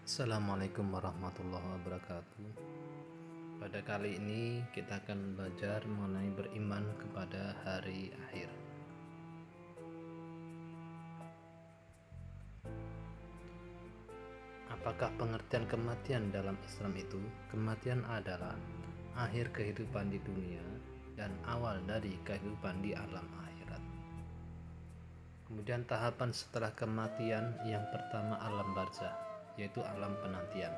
Assalamualaikum warahmatullahi wabarakatuh. Pada kali ini kita akan belajar mengenai beriman kepada hari akhir. Apakah pengertian kematian dalam Islam itu? Kematian adalah akhir kehidupan di dunia dan awal dari kehidupan di alam akhirat. Kemudian tahapan setelah kematian, yang pertama alam barzah, yaitu alam penantian.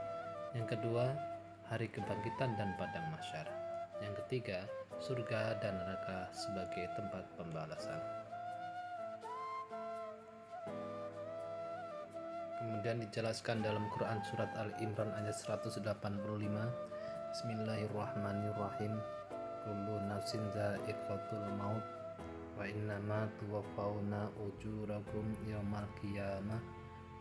Yang kedua, hari kebangkitan dan padang mahsyar. Yang ketiga, surga dan neraka sebagai tempat pembalasan. Kemudian dijelaskan dalam Quran surat Al-Imran ayat 185, Bismillahirrahmanirrahim, kullu nafsin dha'iqatul maut wa innama tuwaffawna ujurakum yawmal qiyamah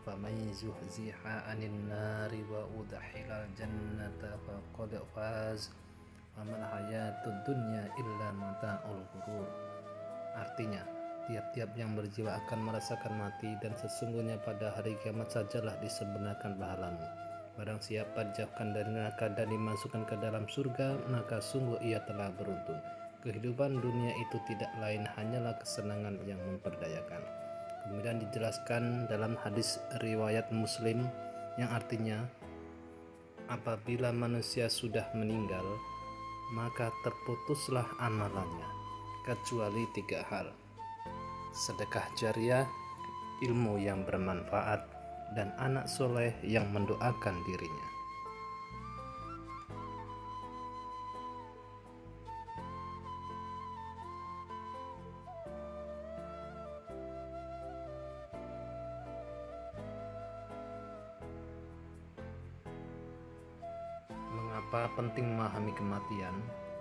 faman zuhziha 'anil nari wa udkhilal jannata faqad faz wa mal hayatud dunya illa mata'ul ghurur. Artinya, tiap-tiap yang berjiwa akan merasakan mati, dan sesungguhnya pada hari kiamat sajalah disebenarkan pahalamu. Barang siapa dijauhkan dari neraka dan dimasukkan ke dalam surga, maka sungguh ia telah beruntung. Kehidupan dunia itu tidak lain hanyalah kesenangan yang memperdayakan. Kemudian dijelaskan dalam hadis riwayat Muslim yang artinya, apabila manusia sudah meninggal, maka terputuslah amalannya, kecuali 3 hal: sedekah jariah, ilmu yang bermanfaat, dan anak soleh yang mendoakan dirinya. Mengapa penting memahami kematian?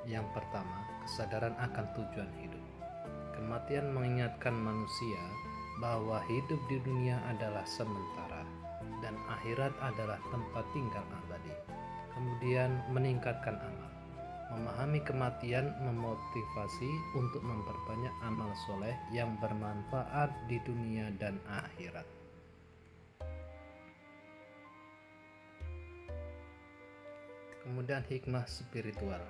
Yang pertama, kesadaran akan tujuan hidup. Kematian mengingatkan manusia bahwa hidup di dunia adalah sementara dan akhirat adalah tempat tinggal abadi. Kemudian meningkatkan amal. Memahami kematian memotivasi untuk memperbanyak amal soleh yang bermanfaat di dunia dan akhirat. Kemudian hikmah spiritual.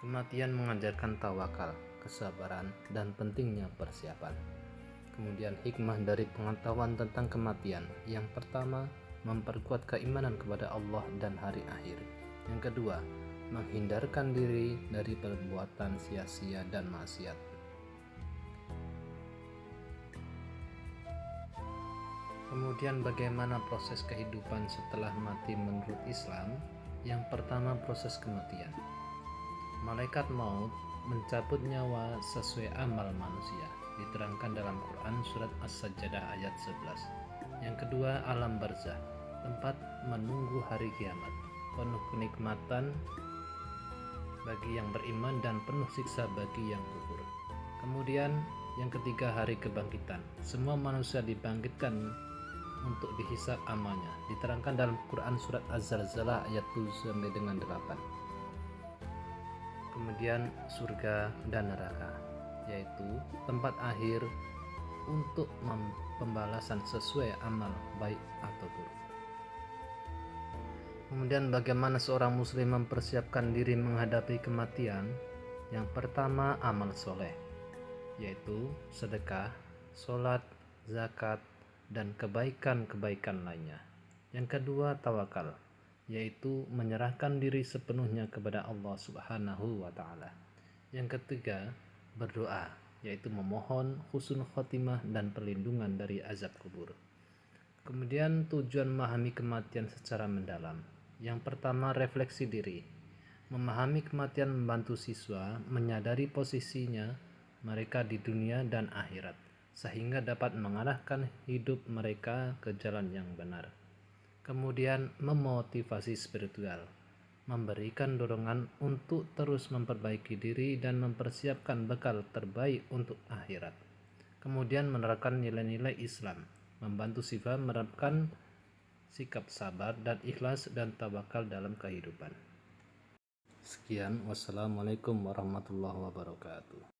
Kematian mengajarkan tawakal, kesabaran, dan pentingnya persiapan. Kemudian hikmah dari pengetahuan tentang kematian. Yang pertama, memperkuat keimanan kepada Allah dan hari akhir. Yang kedua, menghindarkan diri dari perbuatan sia-sia dan maksiat. Kemudian bagaimana proses kehidupan setelah mati menurut Islam? Yang pertama, proses kematian. Malaikat maut mencabut nyawa sesuai amal manusia, diterangkan dalam Quran surat As-Sajdah ayat 11. Yang kedua, alam barzah, tempat menunggu hari kiamat, penuh kenikmatan bagi yang beriman dan penuh siksa bagi yang kufur. Kemudian yang ketiga, hari kebangkitan, semua manusia dibangkitkan untuk dihisab amalnya, diterangkan dalam Quran surat Az-Zalzalah ayat 7-8. Kemudian surga dan neraka, yaitu tempat akhir untuk pembalasan sesuai amal baik atau buruk. Kemudian bagaimana seorang muslim mempersiapkan diri menghadapi kematian? Yang pertama, amal soleh, yaitu sedekah, sholat, zakat, dan kebaikan-kebaikan lainnya. Yang kedua, tawakal, yaitu menyerahkan diri sepenuhnya kepada Allah Subhanahu wa Ta'ala. Yang ketiga, berdoa, yaitu memohon husnul khotimah dan perlindungan dari azab kubur. Kemudian tujuan memahami kematian secara mendalam. Yang pertama, refleksi diri. Memahami kematian membantu siswa menyadari posisinya mereka di dunia dan akhirat, sehingga dapat mengarahkan hidup mereka ke jalan yang benar. Kemudian memotivasi spiritual, memberikan dorongan untuk terus memperbaiki diri dan mempersiapkan bekal terbaik untuk akhirat. Kemudian menerapkan nilai-nilai Islam, membantu siswa menerapkan sikap sabar dan ikhlas dan tawakal dalam kehidupan. Sekian, wassalamualaikum warahmatullahi wabarakatuh.